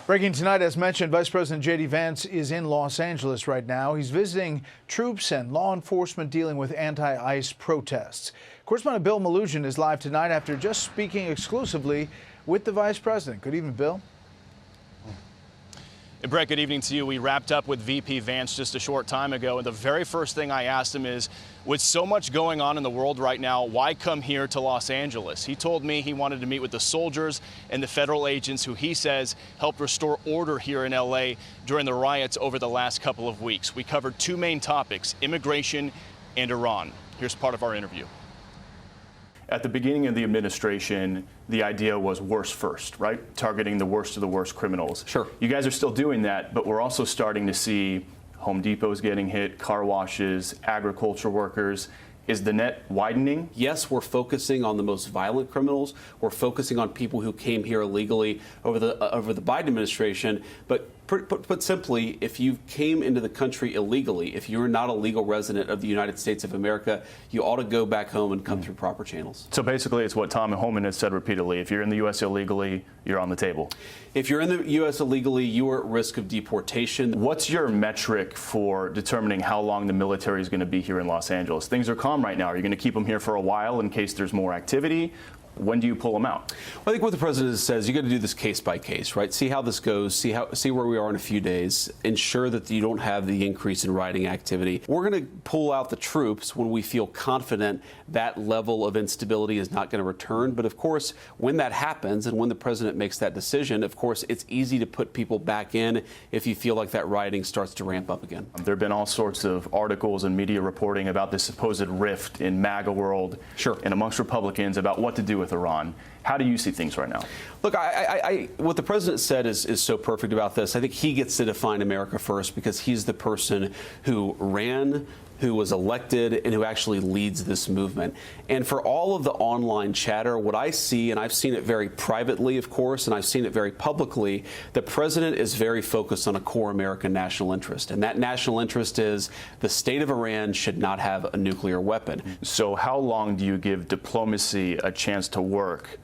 Breaking tonight, as mentioned, Vice President JD Vance is in Los Angeles right now. He's visiting troops and law enforcement dealing with anti-ICE protests. Correspondent Bill Malugin is live tonight after just speaking exclusively with the Vice President. Good evening, Bill. Brett, good evening to you. We wrapped up with VP Vance just a short time ago, and the very first thing I asked him is, with so much going on in the world right now, why come here to Los Angeles? He told me he wanted to meet with the soldiers and the federal agents who he says helped restore order here in LA during the riots over the last couple of weeks. We covered two main topics, immigration and Iran. Here's part of our interview. At the beginning of the administration, the idea was worse first, right? Targeting the worst of the worst criminals. Sure. You guys are still doing that, but we're also starting to see Home Depots getting hit, car washes, agriculture workers. Is the net widening? Yes, we're focusing on the most violent criminals. We're focusing on people who came here illegally over the Biden administration. But put simply, if you came into the country illegally, if you're not a legal resident of the United States of America, you ought to go back home and come through proper channels. So basically, it's what Tom Homan has said repeatedly. If you're in the U.S. illegally, you're on the table. If you're in the U.S. illegally, you are at risk of deportation. What's your metric for determining how long the military is going to be here in Los Angeles? Things are calm right now. Are you going to keep them here for a while in case there's more activity? When do you pull them out? Well, I think what the president says, you got to do this case by case, right? See how this goes, see where we are in a few days, ensure that you don't have the increase in rioting activity. We're going to pull out the troops when we feel confident that level of instability is not going to return. But of course, when that happens and when the president makes that decision, of course, it's easy to put people back in if you feel like that rioting starts to ramp up again. There have been all sorts of articles and media reporting about this supposed rift in MAGA world and amongst Republicans about what to do with Iran. How do you see things right now? Look, what the president said is so perfect about this. I think he gets to define America first because he's the person who ran, who was elected, and who actually leads this movement. And for all of the online chatter, what I see, and I've seen it very privately, of course, and I've seen it very publicly, the president is very focused on a core American national interest. And that national interest is the state of Iran should not have a nuclear weapon. So how long do you give diplomacy a chance to work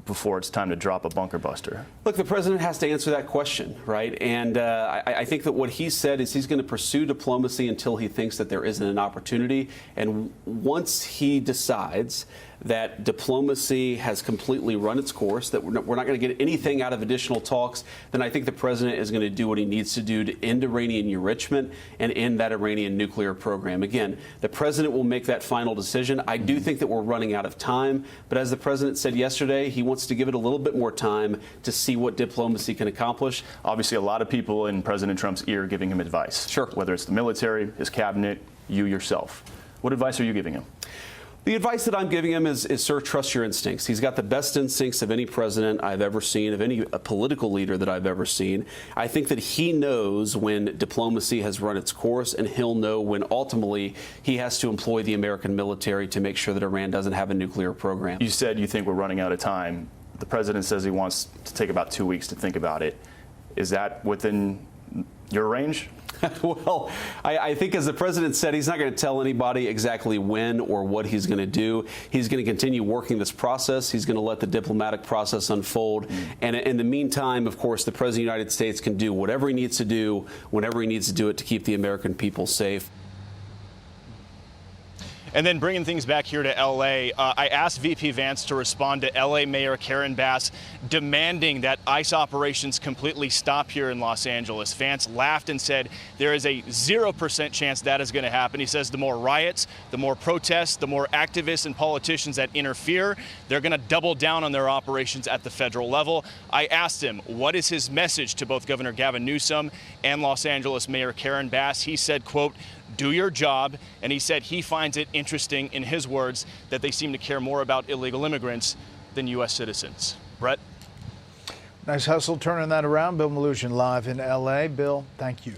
before it's time to drop a bunker buster? Look, the president has to answer that question, right? And I think that what he said is he's going to pursue diplomacy until he thinks that there isn't an opportunity. And once he decides that diplomacy has completely run its course, that we're not going to get anything out of additional talks, then I think the president is going to do what he needs to do to end Iranian enrichment and end that Iranian nuclear program. Again, the president will make that final decision. I do think that we're running out of time, but as the president said yesterday, he wants to give it a little bit more time to see what diplomacy can accomplish. Obviously, a lot of people in President Trump's ear giving him advice. Sure. Whether it's the military, his cabinet, you yourself. What advice are you giving him? The advice that I'm giving him is, sir, trust your instincts. He's got the best instincts of any president I've ever seen, of any political leader that I've ever seen. I think that he knows when diplomacy has run its course, and he'll know when ultimately he has to employ the American military to make sure that Iran doesn't have a nuclear program. You said you think we're running out of time. The president says he wants to take about 2 weeks to think about it. Is that within your range? Well, I think, as the president said, he's not going to tell anybody exactly when or what he's going to do. He's going to continue working this process. He's going to let the diplomatic process unfold. And in the meantime, of course, the president of the United States can do whatever he needs to do, whenever he needs to do it to keep the American people safe. And then bringing things back here to L.A., I asked VP Vance to respond to L.A. Mayor Karen Bass demanding that ICE operations completely stop here in Los Angeles. Vance laughed and said there is a 0% chance that is going to happen. He says the more riots, the more protests, the more activists and politicians that interfere, they're going to double down on their operations at the federal level. I asked him, what is his message to both Governor Gavin Newsom and Los Angeles Mayor Karen Bass? He said, quote, do your job. And he said he finds it interesting, in his words, that they seem to care more about illegal immigrants than U.S. citizens. Brett? Nice hustle turning that around. Bill Malugin live in L.A. Bill, thank you.